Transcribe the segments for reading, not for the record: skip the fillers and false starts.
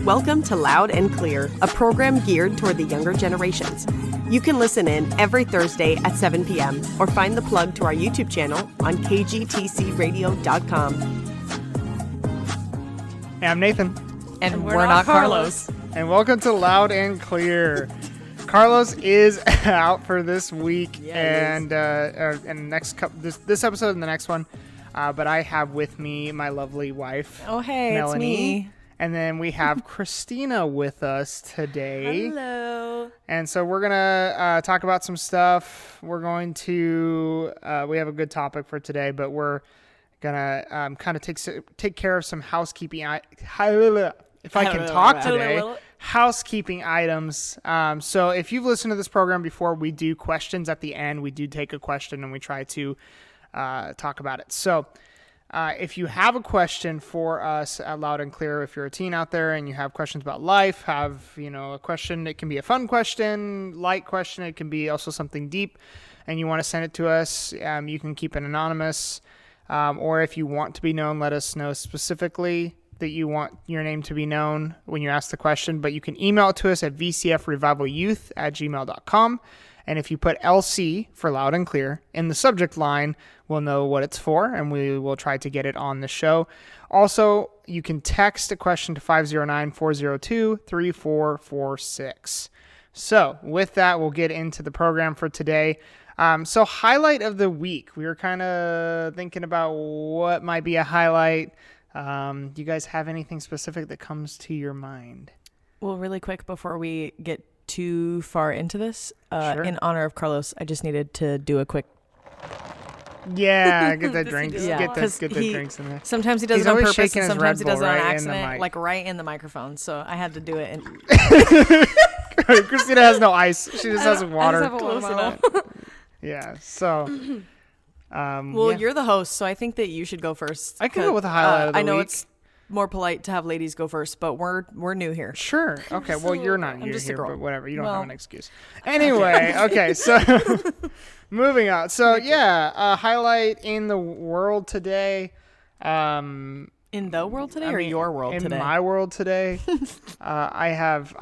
Welcome to Loud and Clear, a program geared toward the younger generations. You can listen in every Thursday at 7 p.m. or find the plug to our YouTube channel on kgtcradio.com. Hey, I'm Nathan. And we're not Carlos. And welcome to Loud and Clear. Carlos is out for this week and this episode and the next one. But I have with me my lovely wife, Melanie. It's me. And then we have Christina with us today. Hello. And so we're going to talk about some stuff. We're going to, we have a good topic for today, but we're going to kind of take care of some housekeeping. If I can talk today, housekeeping items. So if you've listened to this program before, we do questions at the end. We do take a question and we try to talk about it. So if you have a question for us at Loud and Clear, if you're a teen out there and you have questions about life, have a question, it can be a fun question, light question, it can be also something deep, and you want to send it to us, you can keep it anonymous, or if you want to be known, let us know specifically that you want your name to be known when you ask the question, but you can email it to us at vcfrevivalyouth@gmail.com. And if you put LC for Loud and Clear in the subject line, we'll know what it's for, and we will try to get it on the show. Also, you can text a question to 509-402-3446. So with that, we'll get into the program for today. So highlight of the week. We were kind of thinking about what might be a highlight. Do you guys have anything specific that comes to your mind? Well, really quick before we get too far into this, Sure. In honor of Carlos, I just needed to do a quick. Yeah, get that drinks. Yeah, Get the 'cause drinks in there. Sometimes he does He's it on always purpose, shaking and his sometimes he Red does it Bull on right in the accident, mic. like right in the microphone. So I had to do it. And Christina has no ice. She just has water. I just have a water bottle. Yeah. So. Well, you're the host, so I think that you should go first. I can go with a highlight of the I know week. it's more polite to have ladies go first, but we're new here. Sure. Okay. Well, you're not I'm new just a here, girl. but whatever. You don't Well. have an excuse. Anyway. Okay. So moving on. So a highlight in the world today. In the world today, or your world in today? In my world today, I have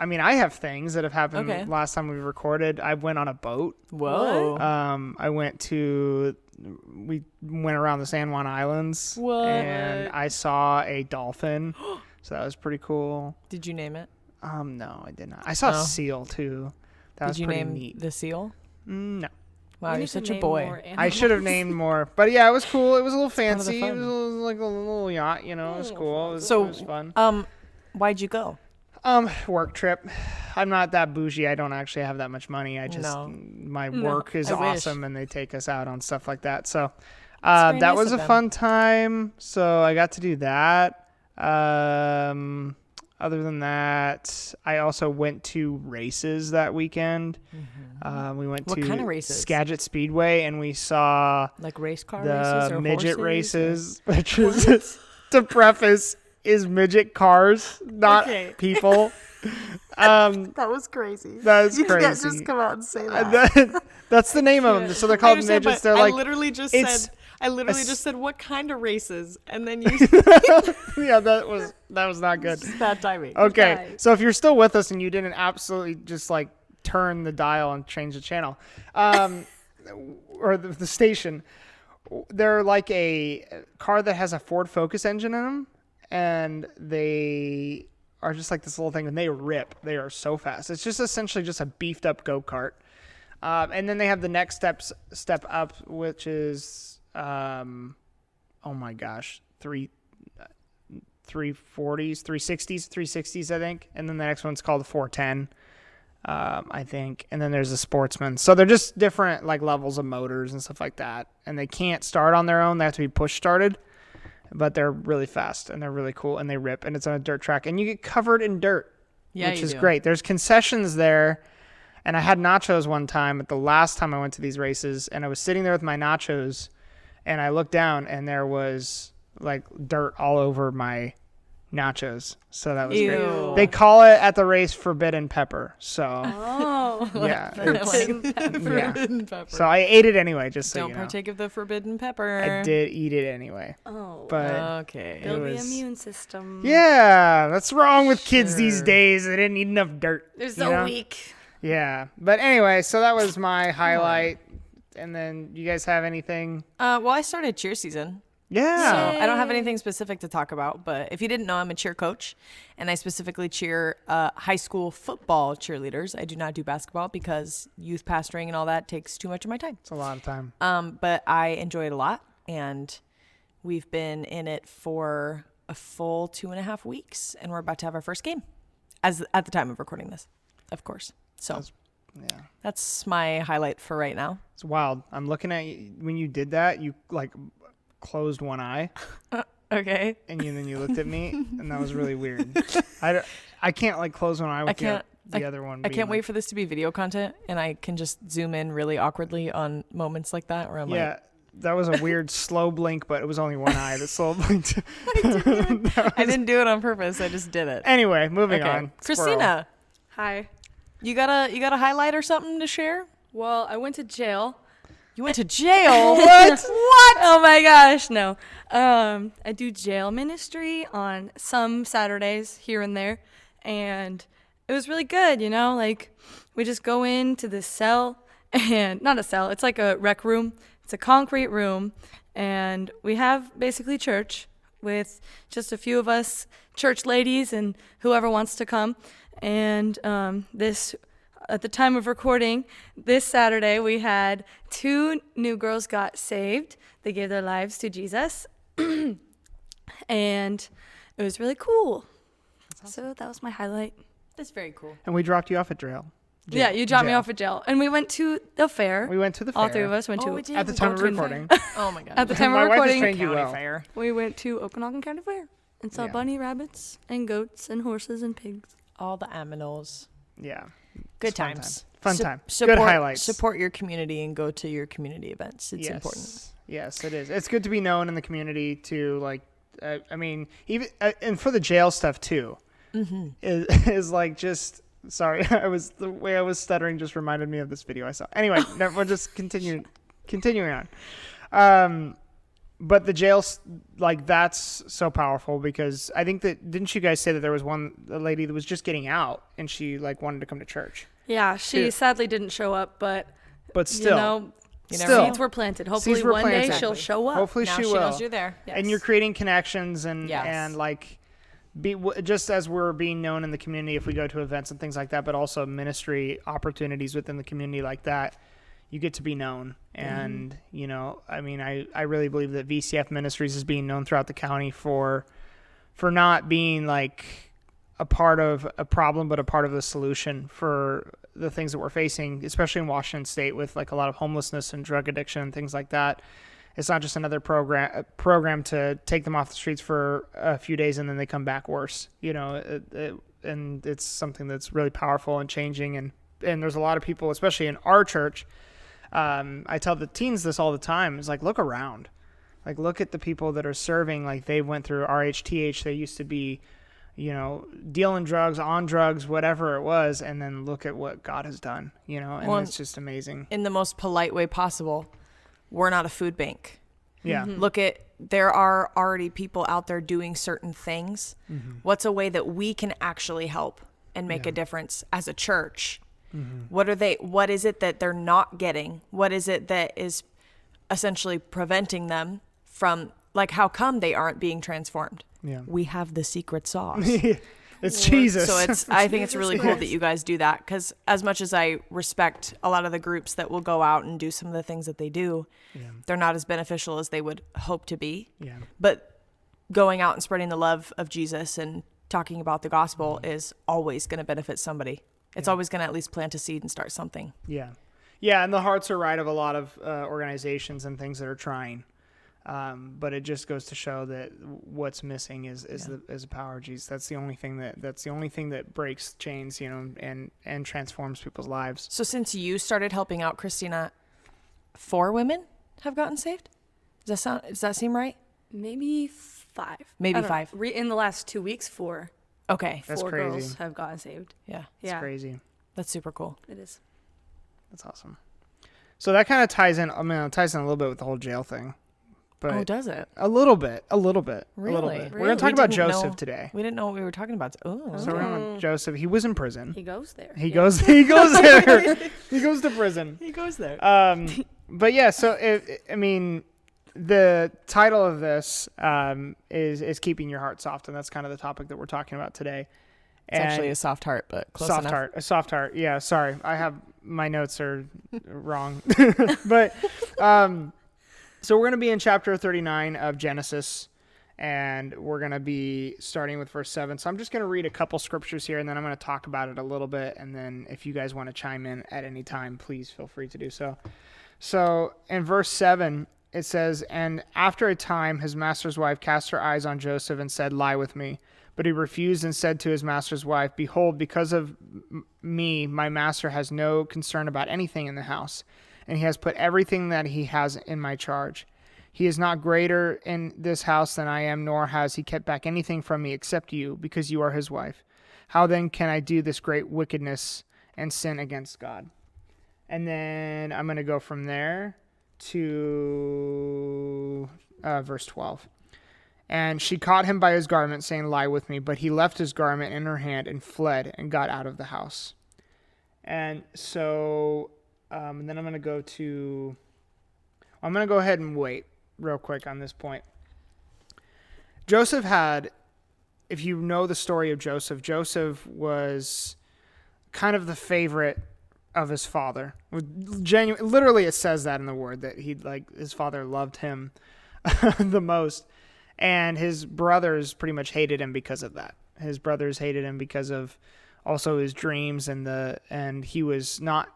things that have happened. Okay. Last time we recorded, I went on a boat. Whoa. We went around the San Juan Islands. What? And I saw a dolphin. So that was pretty cool. Did you name it? No, I did not. I saw a seal too. That was pretty neat. Did you name the seal? No. Wow, you're such a boy. I should have named more. But yeah, it was cool. It was a little part of the fancy. It fun. was like a little yacht, It was cool. It was fun. Why'd you go? Work trip. I'm not that bougie. I don't actually have that much money. My work is awesome and they take us out on stuff like that. So that was a fun time. So I got to do that. Other than that, I also went to races that weekend. Mm-hmm. We went to kind of races? Skagit Speedway and we saw Like race car races the or midget horses races, which is to preface is midget cars, not people. That was crazy. That's you crazy. can't just come out and say that. That's the name of them. So they're called midgets. They're like I literally just said what kind of races, and then you. yeah, that was not good. Bad timing. Okay, so if you're still with us and you didn't absolutely just like turn the dial and change the channel, or the station, they're like a car that has a Ford Focus engine in them, and they are just like this little thing, and they rip. They are so fast. It's just essentially just a beefed up go-kart. And then they have the next step up, which is, oh my gosh, 360s, I think. And then the next one's called the 410, I think. And then there's a sportsman. So they're just different like levels of motors and stuff like that. And they can't start on their own. They have to be push started. But they're really fast and they're really cool and they rip, and it's on a dirt track and you get covered in dirt, which is great. There's concessions there, and I had nachos one time at the last time I went to these races, and I was sitting there with my nachos and I looked down and there was like dirt all over my nachos. So that was great. They call it at the race forbidden pepper. So No. Yeah. Forbidden pepper. Forbidden pepper. So I ate it anyway, just so Don't you know. partake of the forbidden pepper. I did eat it anyway. Oh. But Okay. Build the was- immune system. yeah, that's wrong with kids these Sure. days. They didn't eat enough dirt. They're you so know? weak. Yeah. But anyway, so that was my highlight. And then you guys have anything? Well, I started cheer season. Yeah. So I don't have anything specific to talk about, but if you didn't know, I'm a cheer coach, and I specifically cheer high school football cheerleaders. I do not do basketball because youth pastoring and all that takes too much of my time. It's a lot of time. But I enjoy it a lot, and we've been in it for a full 2.5 weeks, and we're about to have our first game at the time of recording this, of course. So Yeah. that's my highlight for right now. It's wild. I'm looking at you. When you did that, you like closed one eye Okay. and then you looked at me and that was really weird. I can't like close one eye with the other one. I can't wait for this to be video content, and I can just zoom in really awkwardly on moments like that where I'm Yeah. like, That was a weird slow blink, but it was only one eye that slow blinked. I didn't do it on purpose. I just did it. Anyway, moving on. Christina, Hi. you got a highlight or something to share? Well, I went to jail. You went to jail. What? Oh my gosh, no. I do jail ministry on some Saturdays here and there, and it was really good, you know? Like, we just go into this cell, and not a cell, it's like a rec room. It's a concrete room, and we have basically church with just a few of us church ladies and whoever wants to come. And at the time of recording, this Saturday, we had 2 new girls got saved. They gave their lives to Jesus. And it was really cool. So that was my highlight. That's very cool. And we dropped you off at jail. Yeah, you dropped me off at jail. And we went to the fair. We went to the fair. All 3 of us went to we did. At the time of Oakland recording. Oh my god. At the time My of wife has recording, trained you County well. fair. we went to Okanagan County Fair and saw Yeah. bunny rabbits and goats and horses and pigs. All the aminals. Yeah. Good It's fun times. Fun time. Support, Good highlights. Support your community and go to your community events. It's important. Yes, it is. It's good to be known in the community to like. I mean, even and for the jail stuff too, is like just. Sorry, the way I was stuttering just reminded me of this video I saw. Anyway, no, we'll just continuing on. But the jail, like that's so powerful because I think that didn't you guys say that there was a lady that was just getting out and she like wanted to come to church, Yeah, she Yeah. sadly didn't show up, but still, you know, You never know. seeds were planted. Hopefully Seeds were one day planted. she'll show up. hopefully Now she she will. knows you're there. Yes. And you're creating connections and Yes. and like just as we're being known in the community if we go to events and things like that, but also ministry opportunities within the community like that, you get to be known. And you know, I mean, I really believe that VCF Ministries is being known throughout the county for not being like a part of a problem, but a part of the solution for the things that we're facing, especially in Washington State with like a lot of homelessness and drug addiction and things like that. It's not just another program to take them off the streets for a few days and then they come back worse, you know, and it's something that's really powerful and changing. And there's a lot of people, especially in our church. I tell the teens this all the time. It's like, look around, like, look at the people that are serving. Like they went through RHTH. They used to be, you know, dealing drugs, on drugs, whatever it was. And then look at what God has done, you know, and Well, it's just amazing. In the most polite way possible, we're not a food bank. Yeah. There are already people out there doing certain things. What's a way that we can actually help and make a difference as a church? What is it that they're not getting? What is it that is essentially preventing them from, like, how come they aren't being transformed? Yeah. We have the secret sauce. It's Jesus. So I think it's really cool that you guys do that, because as much as I respect a lot of the groups that will go out and do some of the things that they do, they're not as beneficial as they would hope to be. Yeah. But going out and spreading the love of Jesus and talking about the gospel is always going to benefit somebody. It's always going to at least plant a seed and start something. Yeah. Yeah. And the hearts are right of a lot of organizations and things that are trying. But it just goes to show that what's missing is the power of Jesus. That's the only thing that breaks chains, you know, and transforms people's lives. So since you started helping out, Christina, 4 women have gotten saved? Does that seem right? Maybe 5. Maybe I don't know. 5. In the last 2 weeks, 4. Okay. That's 4 crazy. girls have gotten saved. Yeah. It's crazy. That's super cool. It is. That's awesome. So that kind of ties in. I mean, it ties in a little bit with the whole jail thing. But Oh, does it? A little bit. A little bit. Really? We're going to talk about Joseph today. We didn't know what we were talking about. Oh. So we're talking about Joseph. He was in prison. He goes there. He goes there. He goes to prison. He goes there. But yeah, so I mean, the title of this is keeping your heart soft, and that's kind of the topic that we're talking about today. It's actually a soft heart, but close enough. A soft heart. Yeah, sorry. My notes are wrong. But so we're going to be in chapter 39 of Genesis, and we're going to be starting with verse 7. So I'm just going to read a couple scriptures here, and then I'm going to talk about it a little bit, and then if you guys want to chime in at any time, please feel free to do so. So in verse 7, it says, "And after a time his master's wife cast her eyes on Joseph and said, 'Lie with me.' But he refused and said to his master's wife, 'Behold, because of me, my master has no concern about anything in the house, and he has put everything that he has in my charge. He is not greater in this house than I am, nor has he kept back anything from me except you, because you are his wife. How then can I do this great wickedness and sin against God?'" And then I'm going to go from there to verse 12. "And she caught him by his garment, saying, 'Lie with me.' But he left his garment in her hand and fled and got out of the house." And so, and then I'm going to go ahead and wait real quick on this point. Joseph had, if you know the story of Joseph, Joseph was kind of the favorite of his father. Literally, it says that in the word, that his father loved him the most. And his brothers pretty much hated him because of that. His brothers hated him because of also his dreams, and he was not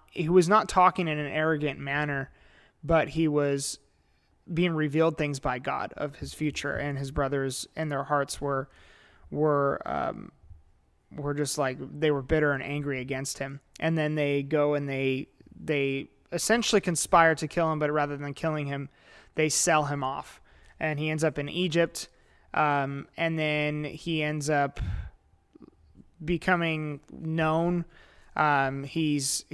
talking in an arrogant manner, but he was being revealed things by God of his future, and his brothers in their hearts were just like, they were bitter and angry against him. And then they go and they essentially conspire to kill him, but rather than killing him, they sell him off. And he ends up in Egypt, and then he ends up becoming known. He's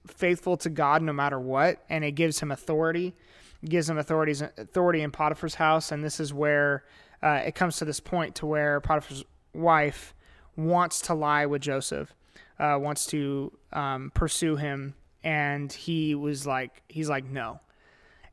faithful to God no matter what, and it gives him authority. It gives him authority in Potiphar's house, and this is where it comes to this point to where Potiphar's wife wants to lie with Joseph, wants to pursue him, and he's like, no.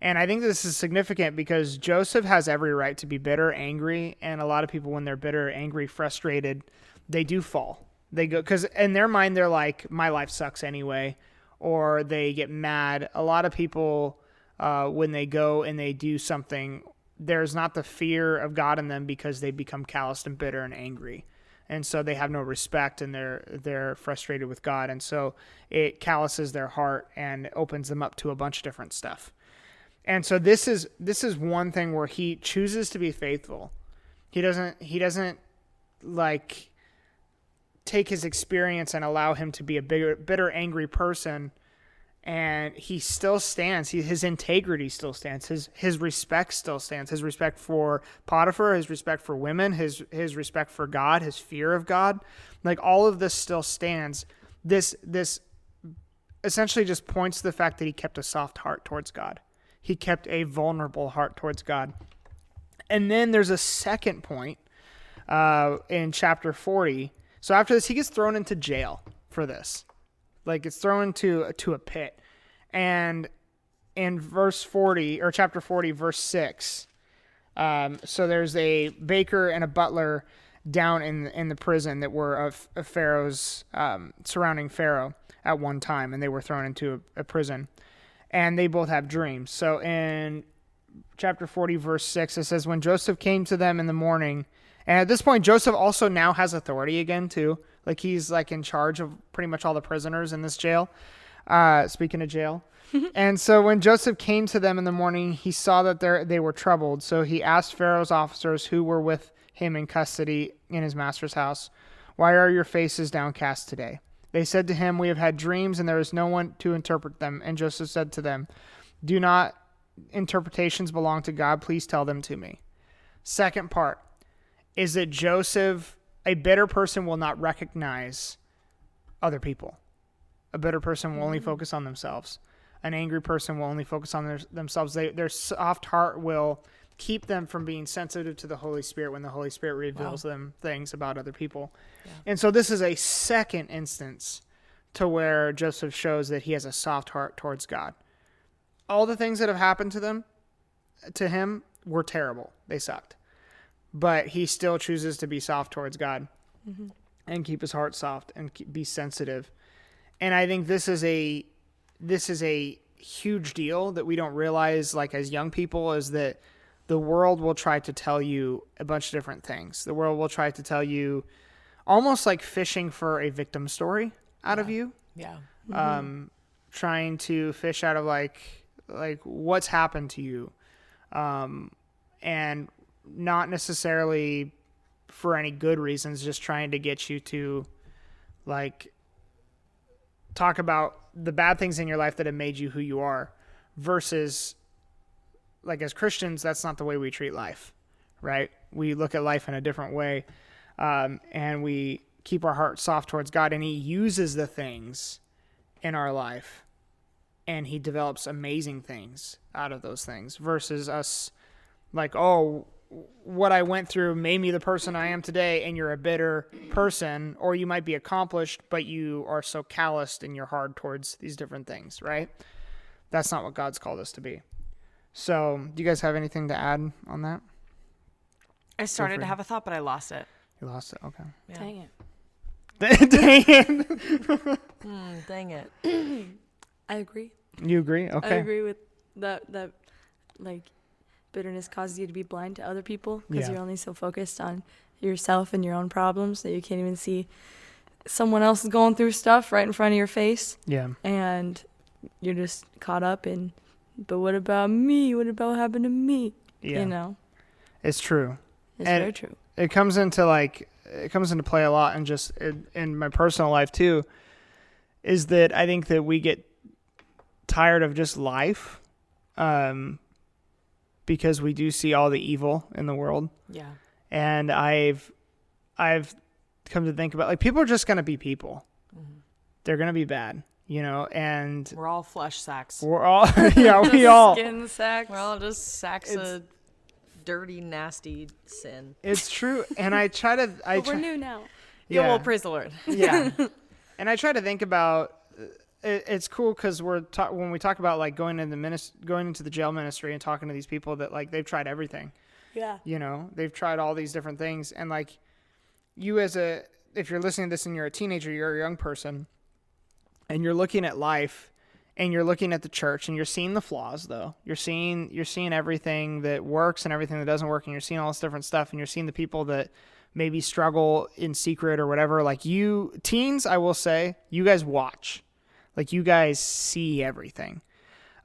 And I think this is significant because Joseph has every right to be bitter, angry, and a lot of people, when they're bitter, angry, frustrated, they do fall. They go, because in their mind, they're like, my life sucks anyway, or they get mad. A lot of people, when they go and they do something, there's not the fear of God in them because they become calloused and bitter and angry. And so they have no respect, and they're frustrated with God. And so it calluses their heart and opens them up to a bunch of different stuff. And so this is one thing where he chooses to be faithful. He doesn't like take his experience and allow him to be a bitter, angry person. And he still stands. His integrity still stands. His respect still stands. His respect for Potiphar, his respect for women, his respect for God, his fear of God. Like, all of this still stands. This essentially just points to the fact that he kept a soft heart towards God. He kept a vulnerable heart towards God. And then there's a second point in chapter 40. So after this, he gets thrown into jail for this. Like, it's thrown to a pit. And in verse 40, or chapter 40, verse 6, so there's a baker and a butler down in the prison that were of Pharaoh's, surrounding Pharaoh at one time, and they were thrown into a prison. And they both have dreams. So in chapter 40, verse 6, it says, "When Joseph came to them in the morning," and at this point, Joseph also now has authority again, too. Like, he's like in charge of pretty much all the prisoners in this jail. Speaking of jail. "And so when Joseph came to them in the morning, he saw that they were troubled. So he asked Pharaoh's officers who were with him in custody in his master's house, 'Why are your faces downcast today?' They said to him, 'We have had dreams, and there is no one to interpret them.' And Joseph said to them, 'Do not interpretations belong to God? Please tell them to me.'" Second part is that Joseph, a bitter person, will not recognize other people. A bitter person will only focus on themselves. An angry person will only focus on themselves. Their soft heart will keep them from being sensitive to the Holy Spirit when the Holy Spirit reveals them things about other people. Yeah. And so this is a second instance to where Joseph shows that he has a soft heart towards God. All the things that have happened to him were terrible. They sucked. But he still chooses to be soft towards God and keep his heart soft and be sensitive. And I think this is a huge deal that we don't realize, like, as young people, is that the world will try to tell you a bunch of different things. The world will try to tell you almost like fishing for a victim story out of you. Yeah. Trying to fish out of like what's happened to you. And not necessarily for any good reasons, just trying to get you to like talk about the bad things in your life that have made you who you are, versus like as Christians, that's not the way we treat life, right? We look at life in a different way, and we keep our heart soft towards God, and he uses the things in our life and he develops amazing things out of those things, versus us like, oh, what I went through made me the person I am today, and you're a bitter person, or you might be accomplished, but you are so calloused in your heart towards these different things, right? That's not what God's called us to be. So, do you guys have anything to add on that? I started to have a thought, but I lost it. You lost it? Okay. Yeah. Dang it. Dang it. Dang it. I agree. You agree? Okay. I agree with that like bitterness causes you to be blind to other people because you're only so focused on yourself and your own problems that you can't even see someone else is going through stuff right in front of your face. Yeah. And you're just caught up in, but what about me? What about what happened to me? Yeah. You know? It's true. It's very true. It comes into play a lot, and just in my personal life too, is that I think that we get tired of just life, because we do see all the evil in the world. Yeah. And I've come to think about, like, people are just going to be people. Mm-hmm. They're going to be bad, you know, and we're all flesh sacks. We're all, we all. Skin sacks. We're all just sacks of dirty, nasty sin. It's true. And I try to, we're new now. Yeah. Well, praise the Lord. Yeah. And I try to think about, it's cool because when we talk about like going into the jail ministry and talking to these people that like they've tried everything. Yeah. You know, they've tried all these different things, and like you if you're listening to this and you're a teenager, you're a young person, and you're looking at life and you're looking at the church and you're seeing the flaws though. You're seeing everything that works and everything that doesn't work, and you're seeing all this different stuff, and you're seeing the people that maybe struggle in secret or whatever. Like you teens, I will say, you guys watch. Like, you guys see everything.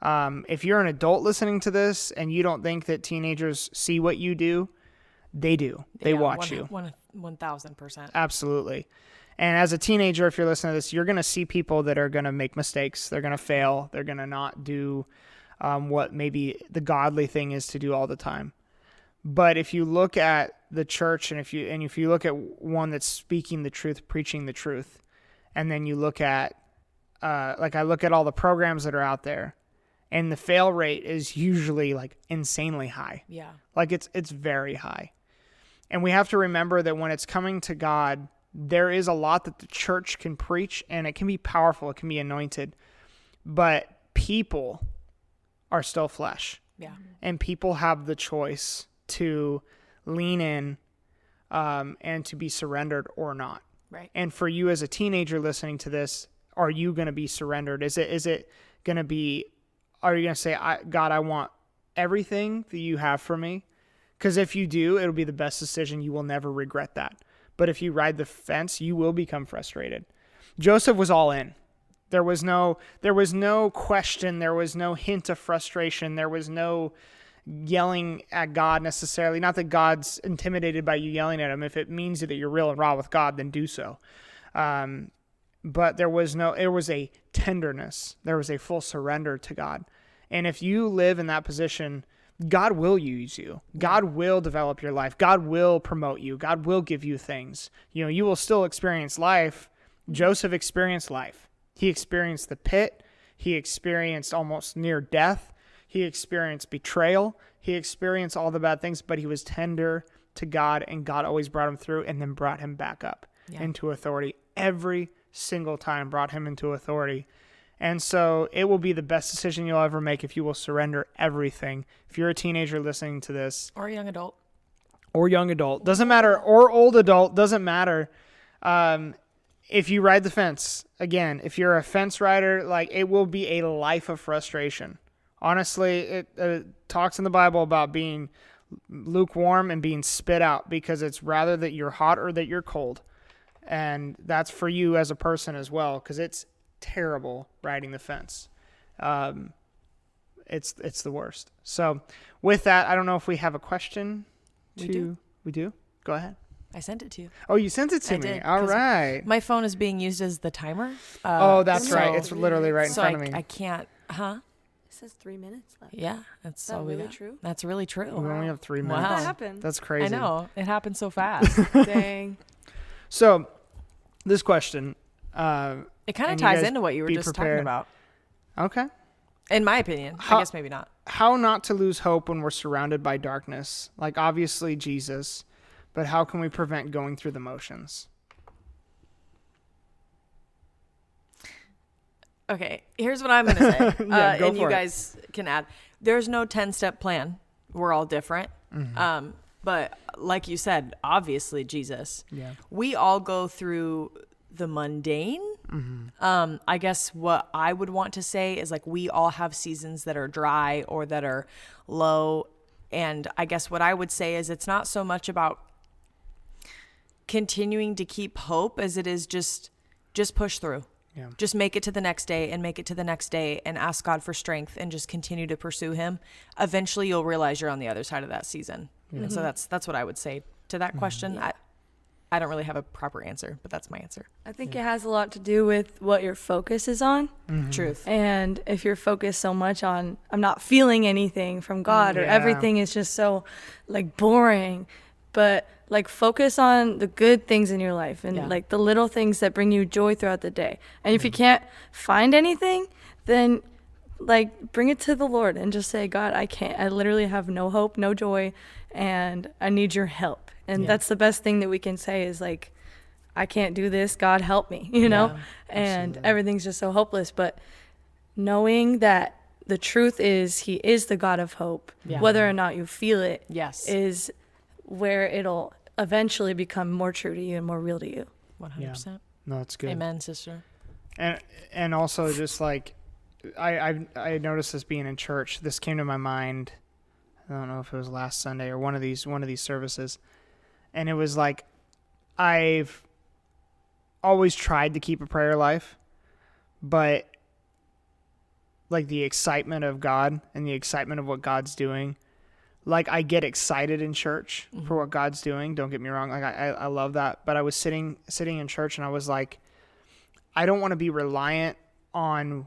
If you're an adult listening to this and you don't think that teenagers see what you do, they do. They watch you. 1,000%. Absolutely. And as a teenager, if you're listening to this, you're going to see people that are going to make mistakes. They're going to fail. They're going to not do what maybe the godly thing is to do all the time. But if you look at the church, and if you look at one that's speaking the truth, preaching the truth, and then you look at I look at all the programs that are out there, and the fail rate is usually like insanely high. Yeah. Like it's very high. And we have to remember that when it's coming to God, there is a lot that the church can preach, and it can be powerful. It can be anointed, but people are still flesh. Yeah. And people have the choice to lean in, and to be surrendered or not. Right. And for you as a teenager listening to this, are you going to be surrendered? Is it going to be, are you going to say, God, I want everything that you have for me? Because if you do, it'll be the best decision. You will never regret that. But if you ride the fence, you will become frustrated. Joseph was all in. There was no question. There was no hint of frustration. There was no yelling at God necessarily. Not that God's intimidated by you yelling at him. If it means that you're real and raw with God, then do so. But it was a tenderness. There was a full surrender to God. And if you live in that position, God will use you. God will develop your life. God will promote you. God will give you things. You know, you will still experience life. Joseph experienced life. He experienced the pit. He experienced almost near death. He experienced betrayal. He experienced all the bad things, but he was tender to God, and God always brought him through and then brought him back up into authority. Every single time brought him into authority. And so it will be the best decision you'll ever make if you will surrender everything. If you're a teenager listening to this. Or a young adult. Doesn't matter. Or old adult. Doesn't matter. If you ride the fence, again, if you're a fence rider, like, it will be a life of frustration. Honestly, it talks in the Bible about being lukewarm and being spit out, because it's rather that you're hot or that you're cold. And that's for you as a person as well, because it's terrible riding the fence. It's the worst. So with that, I don't know if we have a question. We do? Go ahead. I sent it to you. Oh, you sent it to me. Did, all right. My phone is being used as the timer. That's right. It's literally right in front of me. I can't. It says 3 minutes left. Yeah, that's Is that really true? That's really true. We only have 3 minutes. Wow. How did that happen? That's crazy. I know. It happened so fast. Dang. So this question. It kind of ties into what you were just talking about. Okay. In my opinion. I guess maybe not. How not to lose hope when we're surrounded by darkness. Like, obviously Jesus, but how can we prevent going through the motions? Okay, here's what I'm going to say. Go and for you it. guys can add. There's no 10-step plan. We're all different. Mm-hmm. But like you said, obviously Jesus. Yeah. We all go through the mundane. Mm-hmm. I guess what I would want to say is, like, we all have seasons that are dry or that are low. And I guess what I would say is it's not so much about continuing to keep hope as it is just push through. Yeah. Just make it to the next day and make it to the next day and ask God for strength and just continue to pursue him. Eventually you'll realize you're on the other side of that season. Yeah. And so that's what I would say to that question. Yeah. I don't really have a proper answer, but that's my answer. I think it has a lot to do with what your focus is on. Mm-hmm. Truth. And if you're focused so much on, I'm not feeling anything from God, or everything is just so, like, boring, but, like, focus on the good things in your life and like the little things that bring you joy throughout the day. And if you can't find anything, then, like, bring it to the Lord and just say, God, I literally have no hope, no joy, and I need your help. And that's the best thing that we can say is, like, I can't do this, God help me, you know? And everything's just so hopeless. But knowing that the truth is he is the God of hope, whether or not you feel it, is where it'll eventually become more true to you and more real to you. 100%. No, that's good. Amen, sister. And also, just like, I noticed this being in church. This came to my mind. I don't know if it was last Sunday or one of these services. And it was like, I've always tried to keep a prayer life, but, like, the excitement of God and the excitement of what God's doing, like, I get excited in church for what God's doing. Don't get me wrong. Like, I love that. But I was sitting in church and I was like, I don't want to be reliant on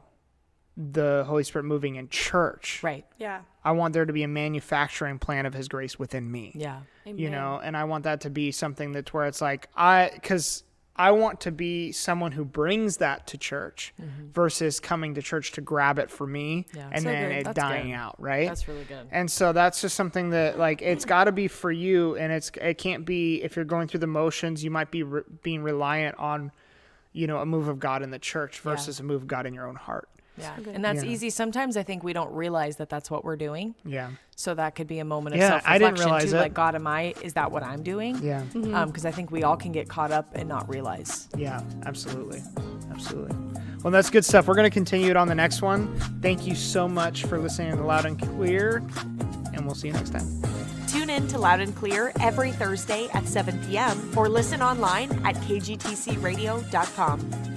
the Holy Spirit moving in church. Right. Yeah. I want there to be a manufacturing plan of his grace within me. Yeah. Amen. You know, and I want that to be something that's where it's like, because I want to be someone who brings that to church versus coming to church to grab it for me and So then good. it That's dying good. out, right? That's really good. And so that's just something that, like, it's got to be for you, and it can't be, if you're going through the motions, you might be being reliant on, you know, a move of God in the church versus a move of God in your own heart. Yeah. And that's easy. Sometimes I think we don't realize that that's what we're doing. Yeah. So that could be a moment of Yeah, self-reflection I didn't realize too. it. Like, God, is that what I'm doing? Yeah. Because I think we all can get caught up and not realize. Yeah, absolutely. Absolutely. Well, that's good stuff. We're going to continue it on the next one. Thank you so much for listening to Loud and Clear, and we'll see you next time. Tune in to Loud and Clear every Thursday at 7 p.m. or listen online at kgtcradio.com.